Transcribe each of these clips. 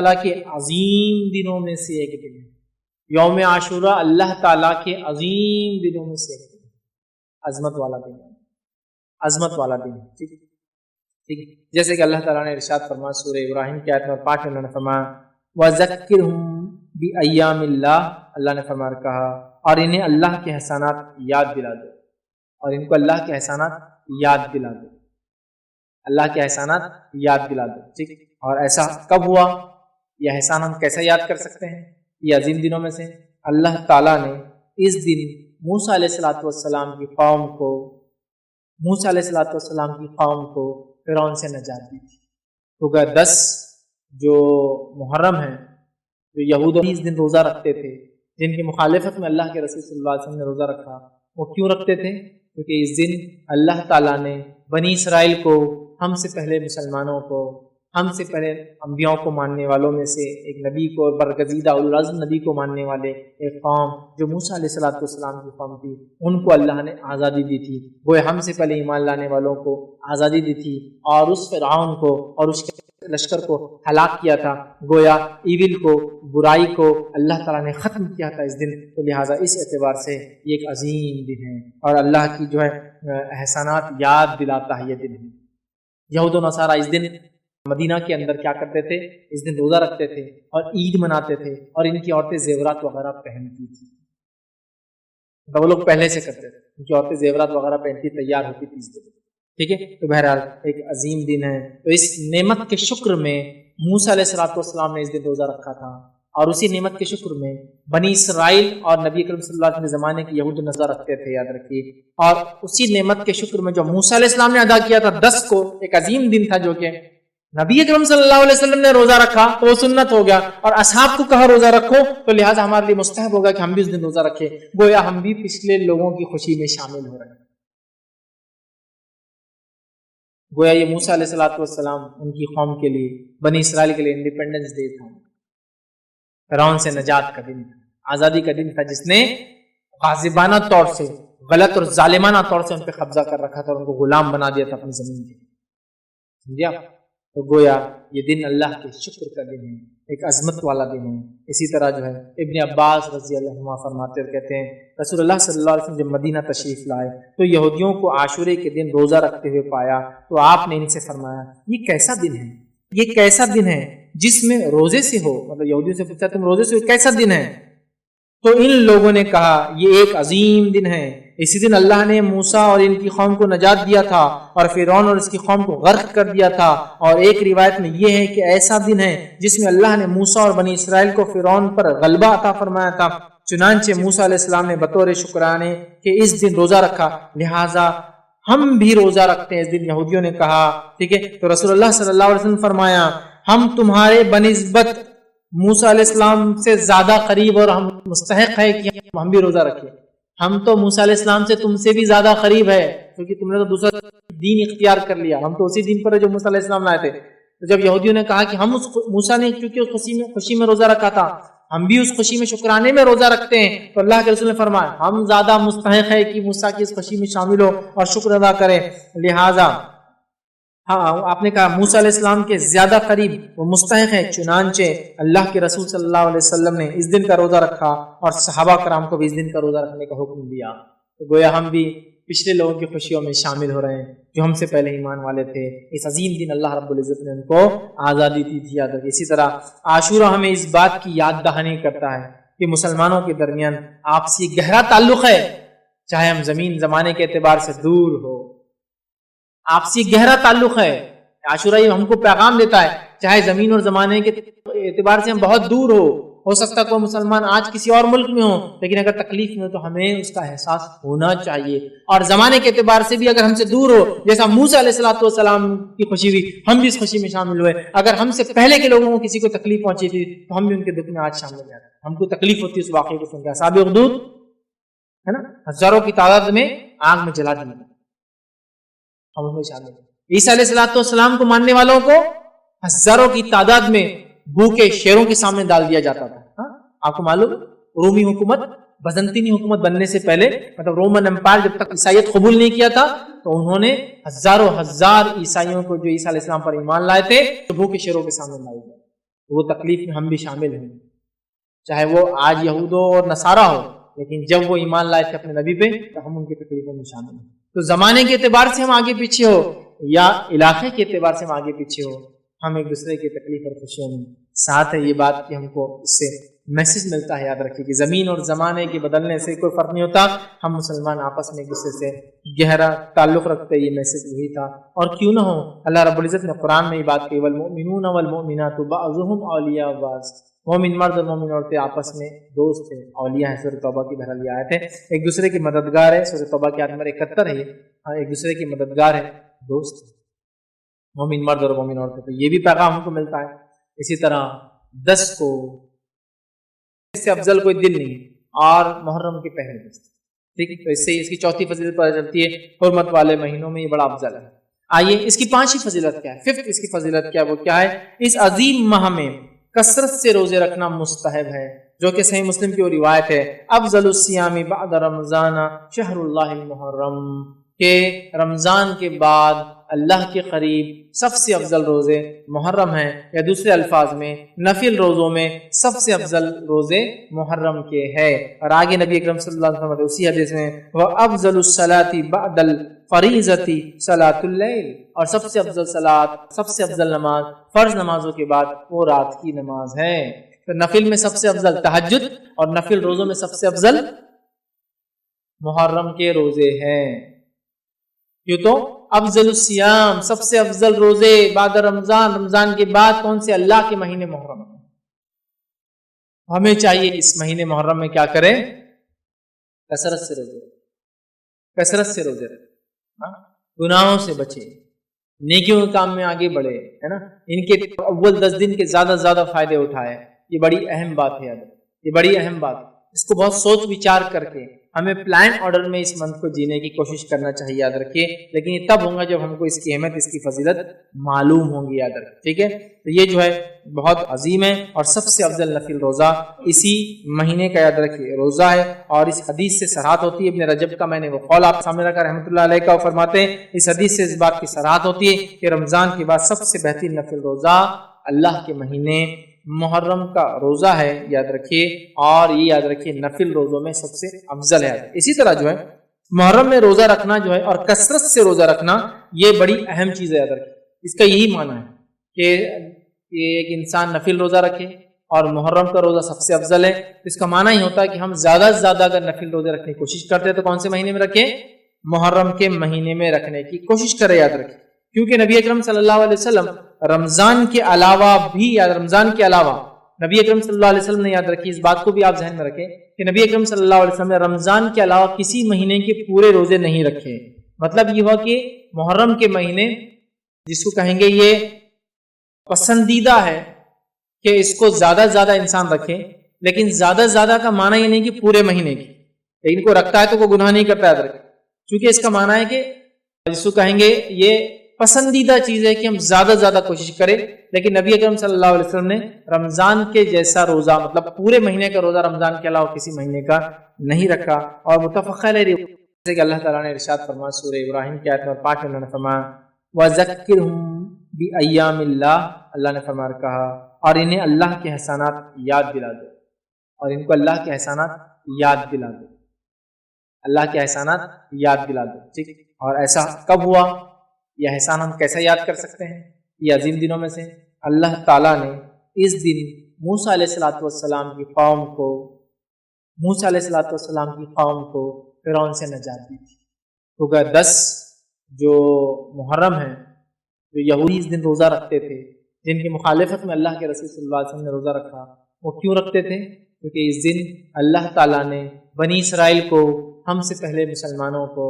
تعالیٰ کے عظیم دنوں میں سے ایک دن ہے۔ یوم عاشورہ اللہ تعالیٰ کے عظیم دنوں میں سے ایک دن ہے، عظمت والا دن ہے، عظمت والا دن ہے۔ ٹھیک ہے، جیسے کہ اللہ تعالیٰ نے ارشاد فرمایا سورہ ابراہیم کی آیت نمبر 5 میں انہوں نے فرمایا وَذَكِّرْهُمْ بِأَيَّامِ اللَّهِ، اللہ نے فرمایا کہا اور انہیں اللہ کے احسانات یاد دلا دو، اور ان کو اللہ کے احسانات یاد دلا دو، اللہ کے احسانات یاد دلا دو۔ ٹھیک، اور ایسا کب ہوا؟ یہ احسان ہم کیسے یاد کر سکتے ہیں؟ یہ عظیم دنوں میں سے اللہ تعالیٰ نے اس دن موسیٰ علیہ السلام کی قوم کو موسیٰ علیہ السلام کی قوم کو فرعون سے نجات دی تھی۔ کیونکہ 10 جو محرم ہیں، جو یہود اس دن روزہ رکھتے تھے، جن کی مخالفت میں اللہ کے رسول صلی اللہ علیہ وسلم نے روزہ رکھا، وہ کیوں رکھتے تھے؟ کیونکہ اس دن اللہ تعالیٰ نے بنی اسرائیل کو، ہم سے پہلے مسلمانوں کو، ہم سے پہلے انبیاء کو ماننے والوں میں سے ایک نبی کو، برگزیدہ اولوالعزم نبی کو ماننے والے ایک قوم جو موسیٰ علیہ السلام کی قوم تھی، ان کو اللہ نے آزادی دی تھی۔ وہ ہم سے پہلے ایمان لانے والوں کو آزادی دی تھی، اور اس فرعون کو اور اس کے لشکر کو ہلاک کیا تھا۔ گویا ایول کو، برائی کو اللہ تعالیٰ نے ختم کیا تھا اس دن، تو لہٰذا اس اعتبار سے یہ ایک عظیم دن ہے، اور اللہ کی جو ہے احسانات یاد دلاتا ہے یہ دن ہے۔ یہود و نصارہ اس دن مدینہ کے اندر کیا کرتے تھے؟ اس دن روزہ رکھتے تھے اور عید مناتے تھے، اور ان کی عورتیں زیورات وغیرہ پہنتی تھی۔ وہ لوگ پہلے سے کرتے تھے، ان کی عورتیں زیورات وغیرہ پہنتی تیار ہوتی تھی اس دن۔ ٹھیک ہے، تو بہرحال ایک عظیم دن ہے۔ تو اس نعمت کے شکر میں موسیٰ علیہ السلام نے اس دن روزہ رکھا تھا، اور اسی نعمت کے شکر میں بنی اسرائیل اور نبی کریم صلی اللہ علیہ وسلم کے زمانے کے یہود روزہ رکھتے تھے، یاد رکھیے۔ اور اسی نعمت کے شکر میں جو موسیٰ علیہ السلام نے ادا کیا تھا 10 کو، ایک عظیم دن تھا، جو کہ نبی اکرم صلی اللہ علیہ وسلم نے روزہ رکھا تو وہ سنت ہو گیا، اور اصحاب کو کہا روزہ رکھو، تو لہٰذا ہمارے لیے مستحب ہوگا کہ ہم بھی اس دن روزہ رکھیں۔ گویا ہم بھی پچھلے لوگوں کی خوشی میں شامل ہو رہے ہیں۔ گویا یہ موسیٰ علیہ السلام ان کی قوم کے لیے، بنی اسرائیل کے لیے انڈیپینڈنس ڈے تھا، فرعون سے نجات کا دن تھا، آزادی کا دن تھا، جس نے غاصبانہ طور سے، غلط اور ظالمانہ طور سے ان پہ قبضہ کر رکھا تھا اور ان کو غلام بنا دیا تھا اپنی زمین کے۔ سمجھا؟ تو گویا یہ دن اللہ کے شکر کا دن ہے، ایک عظمت والا دن ہے۔ اسی طرح جو ہے ابن عباس رضی اللہ عنہ فرماتے اور کہتے ہیں رسول اللہ صلی اللہ علیہ وسلم جب مدینہ تشریف لائے تو یہودیوں کو عاشورے کے دن روزہ رکھتے ہوئے پایا، تو آپ نے ان سے فرمایا یہ کیسا دن ہے، یہ کیسا دن ہے جس میں روزے سے ہو؟ مطلب یہودیوں سے پوچھا تم روزے سے ہو، کیسا دن ہے؟ تو ان لوگوں نے کہا یہ ایک عظیم دن ہے، اسی دن اللہ نے موسیٰ اور ان کی قوم کو نجات دیا تھا، اور فرعون اور اس کی قوم کو غرق کر دیا تھا۔ اور ایک روایت میں یہ ہے کہ ایسا دن ہے جس میں اللہ نے موسیٰ اور بنی اسرائیل کو فرعون پر غلبہ عطا فرمایا تھا، چنانچہ موسیٰ علیہ السلام نے بطور شکرانے کہ اس دن روزہ رکھا، لہٰذا ہم بھی روزہ رکھتے ہیں اس دن۔ یہودیوں نے کہا ٹھیک ہے، تو رسول اللہ صلی اللہ علیہ وسلم فرمایا ہم تمہارے بنسبت موسیٰ علیہ السلام سے زیادہ قریب اور ہم مستحق ہے کہ ہم بھی روزہ رکھیں۔ ہم تو موسیٰ علیہ السلام سے تم سے بھی زیادہ قریب ہے، کیونکہ تم نے تو دوسرا دین اختیار کر لیا، ہم تو اسی دین پر ہے جو موسیٰ علیہ السلام لائے تھے۔ تو جب یہودیوں نے کہا کہ ہم اس موسیٰ نے کیونکہ اس خوشی میں روزہ رکھا تھا، ہم بھی اس خوشی میں شکرانے میں روزہ رکھتے ہیں، تو اللہ کے رسول نے فرمایا ہم زیادہ مستحق ہے کہ موسیٰ کی اس خوشی میں شامل ہو اور شکر ادا کرے، لہٰذا آپ نے کہا موسیٰ علیہ السلام کے زیادہ قریب وہ مستحق ہے، چنانچہ اللہ کے رسول صلی اللہ علیہ وسلم نے اس دن کا روزہ رکھا اور صحابہ کرام کو بھی اس دن کا روزہ رکھنے کا حکم دیا۔ تو گویا ہم بھی پچھلے لوگوں کی خوشیوں میں شامل ہو رہے ہیں جو ہم سے پہلے ایمان والے تھے۔ اس عظیم دن اللہ رب العزت نے ان کو آزادی دی تھی، یاد رکھیں۔ اسی طرح عاشورہ ہمیں اس بات کی یاد دہانی کرتا ہے کہ مسلمانوں کے درمیان آپسی گہرا تعلق ہے، چاہے ہم زمین زمانے کے اعتبار سے دور ہو، آپسی گہرا تعلق ہے۔ عاشورہ یہ ہم کو پیغام دیتا ہے، چاہے زمین اور زمانے کے اعتبار سے ہم بہت دور ہو سکتا کوئی مسلمان آج کسی اور ملک میں ہو، لیکن اگر تکلیف میں ہو تو ہمیں اس کا احساس ہونا چاہیے، اور زمانے کے اعتبار سے بھی اگر ہم سے دور ہو، جیسا موسیٰ علیہ السلام کی خوشی ہوئی، ہم بھی اس خوشی میں شامل ہوئے۔ اگر ہم سے پہلے کے لوگوں کو کسی کو تکلیف پہنچی تھی تو ہم بھی ان کے دکھ میں آج شامل ہو جاتے ہیں، ہم کو تکلیف ہوتی ہے اس واقعے کو سن کے۔ اصحاب اخدود ہے نا، ہزاروں کی تعداد میں آگ میں جلا دیا، ہم ان میں شامل ہیں۔ عیسیٰ علیہ السلام کو ماننے والوں کو ہزاروں کی تعداد میں بھوکے شیروں کے سامنے ڈال دیا جاتا تھا۔ آپ کو معلوم رومی حکومت، بزنطینی حکومت بننے سے پہلے، مطلب رومن امپائر جب تک عیسائیت قبول نہیں کیا تھا، تو انہوں نے ہزاروں ہزار عیسائیوں کو جو عیسیٰ علیہ السلام پر ایمان لائے تھے تو بھوکے شیروں کے سامنے ڈال دیا۔ وہ تکلیف میں ہم بھی شامل ہیں، چاہے وہ آج یہود اور نصارہ ہو، لیکن جب وہ ایمان لائے تھے اپنے نبی پہ تو ہم ان کی تکلیفوں میں شامل ہیں۔ تو زمانے کے اعتبار سے ہم آگے پیچھے ہو یا علاقے کے اعتبار سے ہم آگے پیچھے ہو، ہم ایک دوسرے کی تکلیف اور خوشیوں میں ساتھ ہے۔ یہ بات کہ ہم کو اس سے میسج ملتا ہے، یاد رکھیے کہ زمین اور زمانے کے بدلنے سے کوئی فرق نہیں ہوتا، ہم مسلمان آپس میں ایک دوسرے سے گہرا تعلق رکھتے، یہ میسج وہی تھا۔ اور کیوں نہ ہو، اللہ رب العزت نے قرآن میں یہ بات کہی، والمؤمنون والمؤمنات بعضهم اولیاء بعض، مومن مرد اور مومن عورتیں آپس میں دوست ہیں، اولیاء ہیں۔ سورۃ توبہ کی بہرحال یہ آیت ہے، ایک دوسرے کی مددگار ہے۔ سورۃ توبہ کی آیت نمبر 71 ہے یہ، ایک دوسرے کی مددگار ہے، دوست ہے، مومن مرد اور مومن عورتیں۔ تو یہ بھی پیغام ہم کو ملتا ہے۔ اسی طرح 10 کو اس سے افضل کوئی دن نہیں ہے، اور محرم کے پہلے 10، ٹھیک ہے، تو اس سے اس کی چوتھی فضیلت پتہ چلتی ہے، حرمت والے مہینوں میں یہ بڑا افضل ہے۔ آئیے اس کی 5ویں فضیلت کیا ہے، 5th اس کی فضیلت کیا ہے، وہ کیا ہے؟ اس عظیم ماہ میں کثرت سے روزے رکھنا مستحب ہے، جو کہ صحیح مسلم کی وہ روایت ہے، افضل الصیام بعد رمضان شہر اللہ المحرم، کہ رمضان کے بعد اللہ کے قریب سب سے افضل روزے محرم ہیں، یا دوسرے الفاظ میں نفل روزوں میں سب سے افضل روزے محرم کے ہے۔ اور آگے نبی اکرم صلی اللہ علیہ وسلم اسی حدیث میں وَأَفْضَلُ الصَّلَاةِ بَعْدَ الْفَرِيضَةِ صَلَاةُ اللَّيْلِ، اور سب سے افضل صلاۃ، سب سے افضل نماز فرض نمازوں کے بعد وہ رات کی نماز ہے۔ تو نفل میں سب سے افضل تہجد، اور نفل روزوں میں سب سے افضل محرم کے روزے ہیں۔ کیوں؟ تو افضل الصیام، سب سے افضل روزے بعد رمضان، رمضان کے بعد کون سے؟ اللہ کے مہینے محرم۔ ہمیں چاہیے اس مہینے محرم میں کیا کریں؟ کثرت سے روزے، کثرت سے روزے، گناہوں سے بچے، نیکیوں کے کام میں آگے بڑھے، ہے نا، ان کے اول 10 دن کے زیادہ سے زیادہ فائدے اٹھائے۔ یہ بڑی اہم بات ہے، یاد، یہ بڑی اہم بات ہے۔ اس کو بہت سوچ وچار کر کے ہمیں پلان آرڈر میں اس منتھ کو جینے کی کوشش کرنا چاہیے، یاد رکھیے، لیکن یہ تب ہوگا جب ہم کو اس کی اہمیت، اس کی فضیلت معلوم ہوں گی، یاد رکھیے، ٹھیک ہے۔ تو یہ جو ہے بہت عظیم ہے، اور سب سے افضل نفل روزہ اسی مہینے کا، یاد رکھیے، روزہ ہے۔ اور اس حدیث سے صراحت ہوتی ہے، ابن رجب کا میں نے وہ قول آپ سامنے رکھا رحمۃ اللہ علیہ کا، وہ فرماتے ہیں اس حدیث سے اس بات کی صراحت ہوتی ہے کہ رمضان کے بعد سب سے بہترین نفل روزہ اللہ کے مہینے محرم کا روزہ ہے، یاد رکھیے، اور یہ یاد رکھیے نفل روزوں میں سب سے افضل ہے۔ اسی طرح جو ہے محرم میں روزہ رکھنا جو ہے، اور کثرت سے روزہ رکھنا، یہ بڑی اہم چیز ہے، یاد رکھیے۔ اس کا یہی معنی ہے کہ ایک انسان نفل روزہ رکھے اور محرم کا روزہ سب سے افضل ہے، اس کا معنی ہی ہوتا ہے کہ ہم زیادہ سے زیادہ اگر نفل روزے رکھنے کی کوشش کرتے ہیں تو کون سے مہینے میں رکھیں؟ محرم کے مہینے میں رکھنے کی کوشش کریں، یاد رکھیں، کیونکہ نبی اکرم صلی اللہ علیہ وسلم رمضان کے علاوہ بھی، رمضان کے علاوہ نبی اکرم صلی اللہ علیہ وسلم نے، یاد رکھیے، اس بات کو بھی آپ ذہن میں رکھیں کہ نبی اکرم صلی اللہ علیہ وسلم نے رمضان کے علاوہ کسی مہینے کے پورے روزے نہیں رکھے۔ مطلب یہ ہوا کہ محرم کے مہینے، جس کو کہیں گے یہ پسندیدہ ہے کہ اس کو زیادہ سے زیادہ انسان رکھے، لیکن زیادہ سے زیادہ کا معنی یہ نہیں کہ پورے مہینے کی، لیکن کو رکھتا ہے تو وہ گناہ نہیں کرتا، یاد رکھے، کیونکہ اس کا معنی ہے کہ جس کو کہیں گے یہ پسندیدہ چیز ہے کہ ہم زیادہ سے زیادہ کوشش کریں، لیکن نبی اکرم صلی اللہ علیہ وسلم نے رمضان کے جیسا روزہ، مطلب پورے مہینے کا روزہ رمضان کے علاوہ کسی مہینے کا نہیں رکھا۔ اور متفق علیہ جیسے کہ اللہ تعالیٰ نے ارشاد فرمایا سورہ ابراہیم کی آیت نمبر 5 میں انہوں نے فرمایا وَذَكِّرْهُمْ بِأَيَّامِ اللَّهِ، اللہ نے فرمایا کہا اور انہیں اللہ کے احسانات یاد دلا دو، اور ان کو اللہ کے احسانات یاد دلا دو، اللہ کے احسانات یاد دلا دو، ٹھیک۔ اور ایسا کب ہوا؟ یہ احسان ہم کیسے یاد کر سکتے ہیں؟ یہ عظیم دنوں میں سے اللہ تعالیٰ نے اس دن موسیٰ علیہ السلام کی قوم کو، موسیٰ علیہ السلام کی قوم کو فرعون سے نجات دی تھی۔ تو 10 جو محرم ہیں، جو یہودی اس دن روزہ رکھتے تھے، جن کی مخالفت میں اللہ کے رسول صلی اللہ علیہ وسلم نے روزہ رکھا، وہ کیوں رکھتے تھے؟ کیونکہ اس دن اللہ تعالیٰ نے بنی اسرائیل کو، ہم سے پہلے مسلمانوں کو،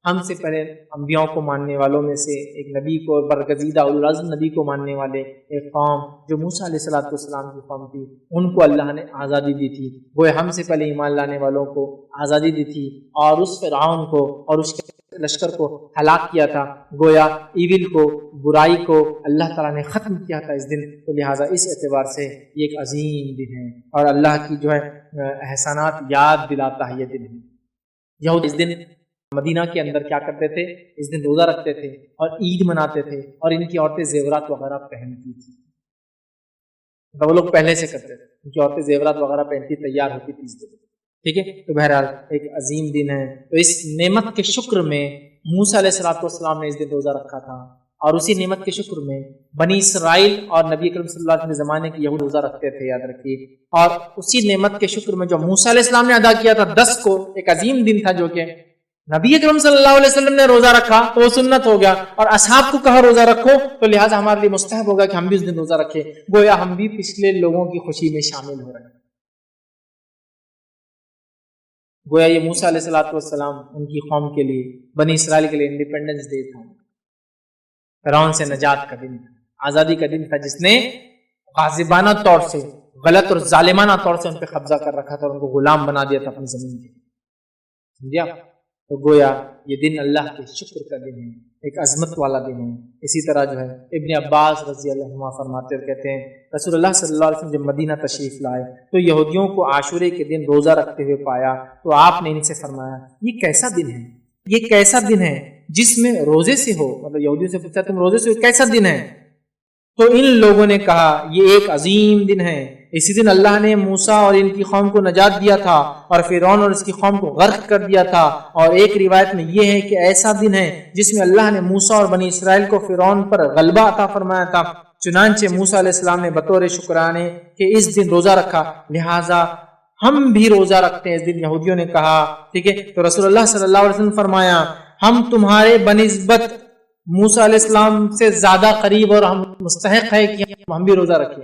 ہم سے پہلے انبیاء کو ماننے والوں میں سے ایک نبی کو، برگزیدہ اولوالعزم نبی کو ماننے والے ایک قوم جو موسیٰ علیہ السلام کی قوم تھی، ان کو اللہ نے آزادی دی تھی۔ وہ ہم سے پہلے ایمان لانے والوں کو آزادی دی تھی، اور اس فرعون کو اور اس کے لشکر کو ہلاک کیا تھا۔ گویا ایول کو، برائی کو اللہ تعالیٰ نے ختم کیا تھا اس دن۔ تو لہٰذا اس اعتبار سے یہ ایک عظیم دن ہے، اور اللہ کی جو ہے احسانات یاد دلاتا ہے یہ دن ہے۔ یہود اس دن مدینہ کے اندر کیا کرتے تھے؟ اس دن روزہ رکھتے تھے اور عید مناتے تھے، اور ان کی عورتیں زیورات وغیرہ پہنتی تھی۔ تو وہ لوگ پہلے سے کرتے تھے، ان کی عورتیں زیورات وغیرہ پہنتی تیار ہوتی 30 دن، ٹھیک ہے. تو بہرحال ایک عظیم دن ہے. تو اس نعمت کے شکر میں موسیٰ علیہ السلام نے اس دن روزہ رکھا تھا، اور اسی نعمت کے شکر میں بنی اسرائیل اور نبی کریم صلی اللہ علیہ وسلم کے زمانے کے یہود روزہ رکھتے تھے، یاد رکھیے. اور اسی نعمت کے شکر میں جو موسیٰ علیہ السلام نے ادا کیا تھا 10 کو، ایک عظیم دن تھا جو کہ نبی اکرم صلی اللہ علیہ وسلم نے روزہ رکھا تو وہ سنت ہو گیا، اور اصحاب کو کہا روزہ رکھو، تو لہٰذا ہمارے لیے مستحب ہوگا کہ ہم بھی اس دن روزہ رکھیں، گویا ہم بھی پچھلے لوگوں کی خوشی میں شامل ہو رہے ہیں. گویا یہ موسیٰ علیہ السلام ان کی قوم کے لیے، بنی اسرائیل کے لیے انڈیپینڈنس ڈے تھا، فرعون سے نجات کا دن تھا، آزادی کا دن تھا، جس نے غاصبانہ طور سے، غلط اور ظالمانہ طور سے ان پہ قبضہ کر رکھا تھا اور ان کو غلام بنا دیا تھا اپنی زمین کے. سمجھا؟ تو گویا یہ دن اللہ کے شکر کا دن ہے، ایک عظمت والا دن ہے. اسی طرح جو ہے ابن عباس رضی اللہ عنہ فرماتے اور کہتے ہیں رسول اللہ صلی اللہ علیہ وسلم جب مدینہ تشریف لائے تو یہودیوں کو عاشورے کے دن روزہ رکھتے ہوئے پایا، تو آپ نے ان سے فرمایا یہ کیسا دن ہے، یہ کیسا دن ہے جس میں روزے سے ہو. مطلب یہودیوں سے پوچھا تم روزے سے ہو، کیسا دن ہے؟ تو ان لوگوں نے کہا یہ ایک عظیم دن ہے، اسی دن اللہ نے موسیٰ اور ان کی قوم کو نجات دیا تھا اور فرعون اور اس کی قوم کو غرق کر دیا تھا. اور ایک روایت میں یہ ہے کہ ایسا دن ہے جس میں اللہ نے موسیٰ اور بنی اسرائیل کو فرعون پر غلبہ عطا فرمایا تھا. چنانچہ موسیٰ علیہ السلام نے بطور شکرانے کہ اس دن روزہ رکھا، لہٰذا ہم بھی روزہ رکھتے ہیں اس دن. یہودیوں نے کہا ٹھیک ہے، تو رسول اللہ صلی اللہ علیہ وسلم فرمایا ہم تمہارے بنسبت موسیٰ علیہ السلام سے زیادہ قریب اور ہم مستحق ہے کہ ہم بھی روزہ رکھیں.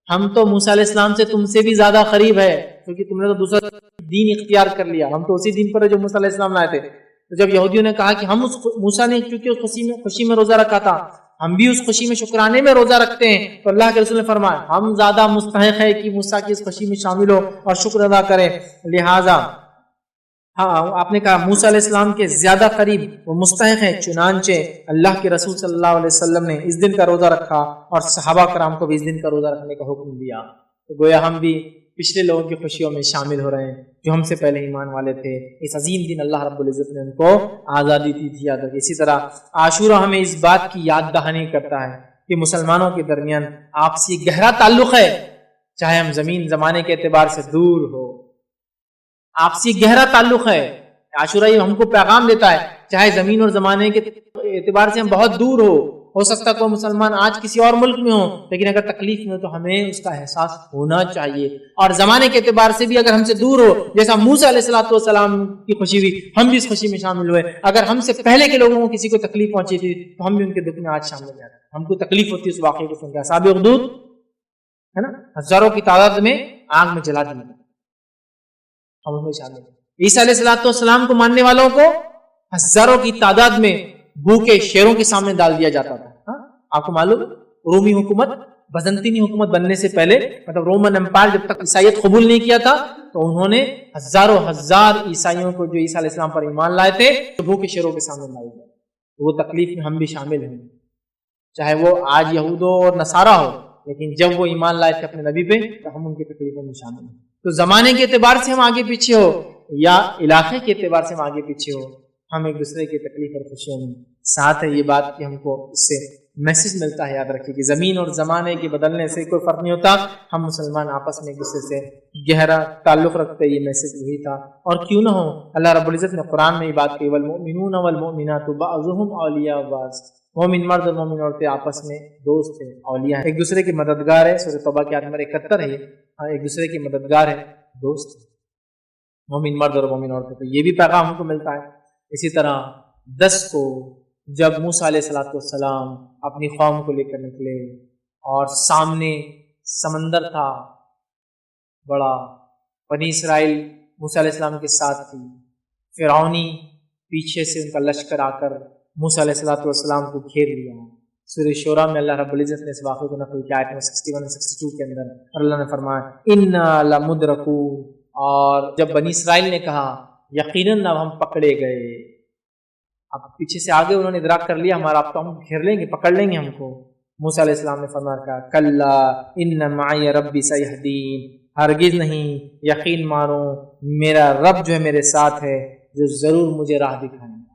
ہم تو موسیٰ علیہ السلام سے تم سے بھی زیادہ قریب ہے، کیونکہ تم نے تو دوسرا دین اختیار کر لیا، ہم تو اسی دین پر ہے جو موسیٰ علیہ السلام لائے تھے. تو جب یہودیوں نے کہا کہ ہم اس موسیٰ نے کیونکہ اس خوشی میں روزہ رکھا تھا، ہم بھی اس خوشی میں شکرانے میں روزہ رکھتے ہیں، تو اللہ کے رسول نے فرمایا ہم زیادہ مستحق ہے کہ موسیٰ کی اس خوشی میں شامل ہو اور شکر ادا کرے. لہٰذا آپ نے کہا موسیٰ علیہ السلام کے زیادہ قریب وہ مستحق ہیں. چنانچہ اللہ کے رسول صلی اللہ علیہ وسلم نے اس دن کا روزہ رکھا اور صحابہ کرام کو بھی اس دن کا روزہ رکھنے کا حکم دیا. تو گویا ہم بھی پچھلے لوگوں کی خوشیوں میں شامل ہو رہے ہیں جو ہم سے پہلے ایمان والے تھے. اس عظیم دن اللہ رب العزت نے ان کو آزادی دی تھی. یاد رکھیں. اسی طرح عاشورہ ہمیں اس بات کی یاد دہانی کرتا ہے کہ مسلمانوں کے درمیان آپسی گہرا تعلق ہے، چاہے ہم زمین زمانے کے اعتبار سے دور ہو، آپسی گہرا تعلق ہے. عاشورہ یہ ہم کو پیغام دیتا ہے چاہے زمین اور زمانے کے اعتبار سے ہم بہت دور ہو سکتا کوئی مسلمان آج کسی اور ملک میں ہو، لیکن اگر تکلیف میں ہو تو ہمیں اس کا احساس ہونا چاہیے. اور زمانے کے اعتبار سے بھی اگر ہم سے دور ہو، جیسا موسیٰ علیہ السلام کی خوشی ہوئی، ہم بھی اس خوشی میں شامل ہوئے. اگر ہم سے پہلے کے لوگوں کو کسی کو تکلیف پہنچی تھی تو ہم بھی ان کے دکھ میں آج شامل ہو جاتے. ہم کو تکلیف ہوتی ہے اس واقعے کو سن کے. اصحاب اخدود ہے نا، ہزاروں کی تعداد میں آگ میں جلا دیا، ہم اس میں شامل ہیں. عیسیٰ علیہ السلام کو ماننے والوں کو ہزاروں کی تعداد میں بھوکے شیروں کے سامنے ڈال دیا جاتا تھا. آپ کو معلوم رومی حکومت، بزنطینی حکومت بننے سے پہلے، مطلب رومن امپائر جب تک عیسائیت قبول نہیں کیا تھا تو انہوں نے ہزاروں ہزار عیسائیوں کو جو عیسیٰ علیہ السلام پر ایمان لائے تھے تو بھوکے شیروں کے سامنے ڈال دیا. وہ تکلیف میں ہم بھی شامل ہیں، چاہے وہ آج یہود اور نصارہ ہو، لیکن جب وہ ایمان لائے تھے اپنے نبی پہ تو ہم ان کی تکلیفوں میں شامل ہیں. تو زمانے کے اعتبار سے ہم آگے پیچھے ہو یا علاقے کے اعتبار سے ہم آگے پیچھے ہو، ہم ایک دوسرے کی تکلیف اور خوشیوں میں ساتھ ہے. یہ بات کہ ہم کو اس سے میسج ملتا ہے، یاد رکھیے کہ زمین اور زمانے کے بدلنے سے کوئی فرق نہیں ہوتا. ہم مسلمان آپس میں ایک دوسرے سے گہرا تعلق رکھتے، یہ میسج وہی تھا. اور کیوں نہ ہو، اللہ رب العزت نے قرآن میں یہ بات کہی والمؤمنون والمؤمنات بعضهم اولیاء بعض. مومن مرد اور مومن عورتیں آپس میں دوست ہیں، اولیاء ہیں، ایک دوسرے کی مددگار ہے. سورۃ توبہ کی آیت نمبر 71 ہے. ایک دوسرے کی مددگار ہے، دوست ہے مومن مرد اور مومن عورتیں. تو یہ بھی پیغام ہم کو ملتا ہے. اسی طرح 10 کو جب موسیٰ علیہ السلام اپنی قوم کو لے کر نکلے اور سامنے سمندر تھا بڑا، بنی اسرائیل موسیٰ علیہ السلام کے ساتھ تھی، فرعونی پیچھے سے ان کا لشکر آ کر موسیٰ علیہ السلام کو گھیر لیا. سورہ شورا میں اللہ رب العزت نے اس واقعے کو نقل کیا آیت 61 اور 62 کے اندر، اور اللہ نے فرمایا انا لمدرکون. اور جب بنی اسرائیل نے کہا یقیناً اب ہم پکڑے گئے، اب پیچھے سے آگے انہوں نے ادراک کر لیا ہمارا اب تو ہم گھیر لیں گے، پکڑ لیں گے ہم کو. موسیٰ علیہ السلام نے فرمایا کلا ان معی ربی سیہدین، ہرگز نہیں، یقین مانو میرا رب جو ہے میرے ساتھ ہے جو ضرور مجھے راہ دکھائیں گا.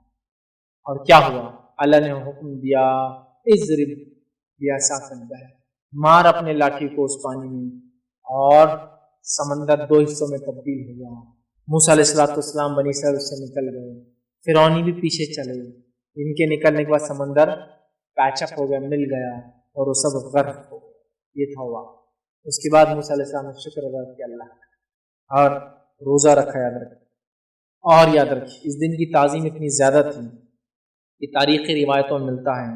اور کیا ہوا؟ اللہ نے حکم دیا اضرب بعصاک البحر، مار اپنے لاٹھی کو اس پانی میں، اور سمندر دو حصوں میں تبدیل ہو گیا۔ موسیٰ علیہ السلام بنی اسرائیل اس سے نکل گئے، فرعونی بھی پیچھے چلے، ان کے نکلنے کے بعد سمندر پیچ اپ ہو گیا، مل گیا، اور وہ سب غرق ہو گئے۔ یہ تھا ہوا۔ اس کے بعد موسیٰ علیہ السلام نے شکر ادا کیا اللہ کا، اور روزہ رکھا۔ یاد رکھیں، اور یاد رکھیں اس دن کی تعظیم اتنی زیادہ تھی کہ تاریخی روایتوں میں ملتا ہے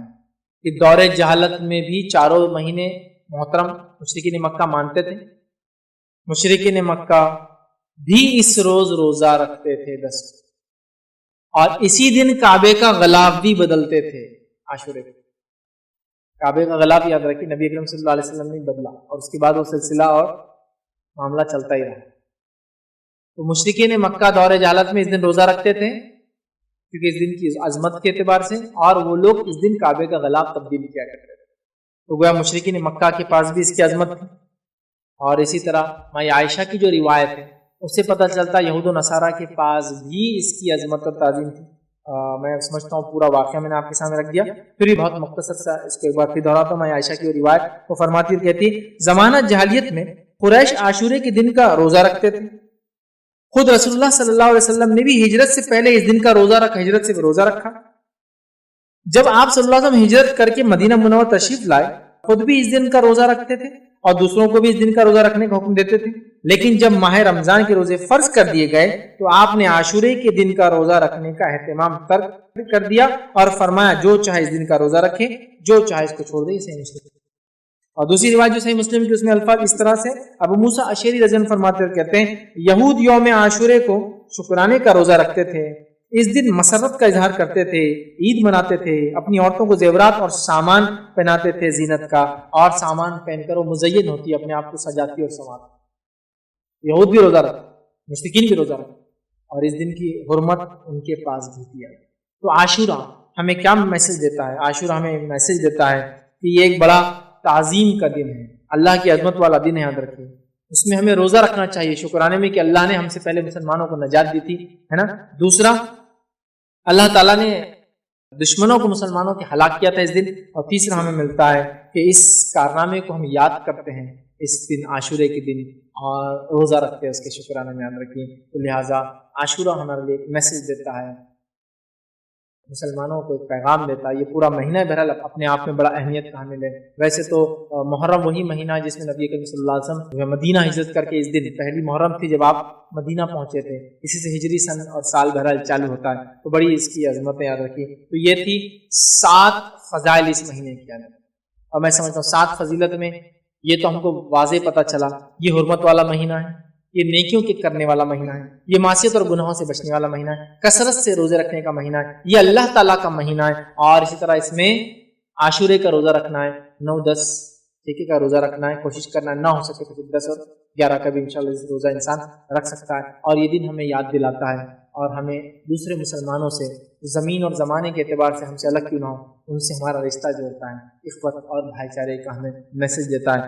کہ دور جہالت میں بھی 4 مہینے محترم مشرکین مکہ مانتے تھے۔ مشرکین مکہ بھی اس روز روزہ رکھتے تھے 10، اور اسی دن کعبے کا غلاف بھی بدلتے تھے۔ عاشورے کعبے کا غلاف یاد رکھیں نبی اکرم صلی اللہ علیہ وسلم نے بدلا، اور اس کے بعد وہ سلسلہ اور معاملہ چلتا ہی رہا۔ تو مشرکین مکہ دور جہالت میں اس دن روزہ رکھتے تھے کیونکہ اس دن کی عظمت کے اعتبار سے، اور وہ لوگ اس دن کعبے کا غلاف تبدیل کیا کرتے تھے۔ تو گویا مشرکین مکہ کے پاس بھی اس کی عظمت تھی، اور اسی طرح ماں عائشہ کی جو روایت ہے اس سے پتہ چلتا یہود و نصارہ کے پاس بھی اس کی عظمت اور تعظیم تھی۔ میں سمجھتا ہوں پورا واقعہ میں نے آپ کے سامنے رکھ دیا، پھر بھی بہت مختصر سا اس کو ایک بار پھر دہراتا ہوں۔ ماں عائشہ کی روایت وہ فرماتی اور کہتی، زمانہ جاہلیت میں قریش عاشورے کے دن کا روزہ رکھتے تھے۔ خود رسول اللہ صلی اللہ علیہ وسلم نے بھی ہجرت سے پہلے اس دن کا روزہ رکھا، ہجرت سے روزہ رکھا۔ جب آپ صلی اللہ علیہ وسلم ہجرت کر کے مدینہ منورہ تشریف لائے، خود بھی اس دن کا روزہ رکھتے تھے اور دوسروں کو بھی اس دن کا روزہ رکھنے کا حکم دیتے تھے۔ لیکن جب ماہ رمضان کے روزے فرض کر دیے گئے تو آپ نے عاشورے کے دن کا روزہ رکھنے کا اہتمام ترک کر دیا اور فرمایا جو چاہے اس دن کا روزہ رکھے، جو چاہے اس کو چھوڑ دے۔ صحیح مسلم۔ اور دوسری روایت جو صحیح مسلم کی اس میں الفاظ اس طرح سے ابو موسیٰ اشعری رضی اللہ عنہ فرماتے ہیں، کہتے ہیں یہود یوم عاشورے کو شکرانے کا روزہ رکھتے تھے، اس دن مسرت کا اظہار کرتے تھے، عید مناتے تھے، اپنی عورتوں کو زیورات اور سامان پہناتے تھے زینت کا، اور سامان پہن کر وہ مزین ہوتی، اپنے آپ کو سجاتی اور سنوارتی۔ یہود بھی روزہ رکھتے، مشرکین بھی روزہ رکھتے، اور اس دن کی حرمت ان کے پاس بھی تھی۔ تو عاشورہ ہمیں کیا میسج دیتا ہے؟ عاشورہ ہمیں میسج دیتا ہے کہ یہ ایک بڑا تعظیم کا دن ہے، اللہ کی عظمت والا دن ہے۔ یاد رکھیے اس میں ہمیں روزہ رکھنا چاہیے شکرانے میں کہ اللہ نے ہم سے پہلے مسلمانوں کو نجات دی تھی، ہے نا۔ دوسرا، اللہ تعالیٰ نے دشمنوں کو مسلمانوں کے ہلاک کیا تھا اس دن۔ اور تیسرا ہمیں ملتا ہے کہ اس کارنامے کو ہم یاد کرتے ہیں اس دن عاشورے کے دن، اور روزہ رکھتے ہیں اس کے شکرانے میں۔ یاد رکھیے تو لہٰذا عاشورہ ہمارے لیے ایک میسج دیتا ہے، مسلمانوں کو ایک پیغام دیتا ہے۔ یہ پورا مہینہ بہرحال اپنے آپ میں بڑا اہمیت کا حامل ہے۔ ویسے تو محرم وہی مہینہ ہے جس میں نبی کریم صلی اللہ علیہ وسلم مدینہ ہجرت کر کے اس دن پہلی محرم تھی جب آپ مدینہ پہنچے تھے، اسی سے ہجری سن اور سال بہرحال چالو ہوتا ہے، تو بڑی اس کی عظمتیں یاد رکھی۔ تو یہ تھی 7 فضائل اس مہینے کی عادت، اور میں سمجھتا ہوں 7 فضیلت میں یہ تو ہم کو واضح پتہ چلا، یہ حرمت والا مہینہ ہے، یہ نیکیوں کے کرنے والا مہینہ ہے، یہ معصیت اور گناہوں سے بچنے والا مہینہ ہے، کثرت سے روزے رکھنے کا مہینہ ہے، یہ اللہ تعالیٰ کا مہینہ ہے۔ اور اسی طرح اس میں عاشورے کا روزہ رکھنا ہے، 9-10 ٹھیکے کا روزہ رکھنا ہے، کوشش کرنا ہے، نہ ہو سکے تو پھر 10 اور 11 کا بھی انشاءاللہ روزہ انسان رکھ سکتا ہے۔ اور یہ دن ہمیں یاد دلاتا ہے اور ہمیں دوسرے مسلمانوں سے زمین اور زمانے کے اعتبار سے ہم سے الگ کیوں نہ ہو، ان سے ہمارا رشتہ جو ہوتا ہے اخوت اور بھائی چارے کا ہمیں میسج دیتا ہے۔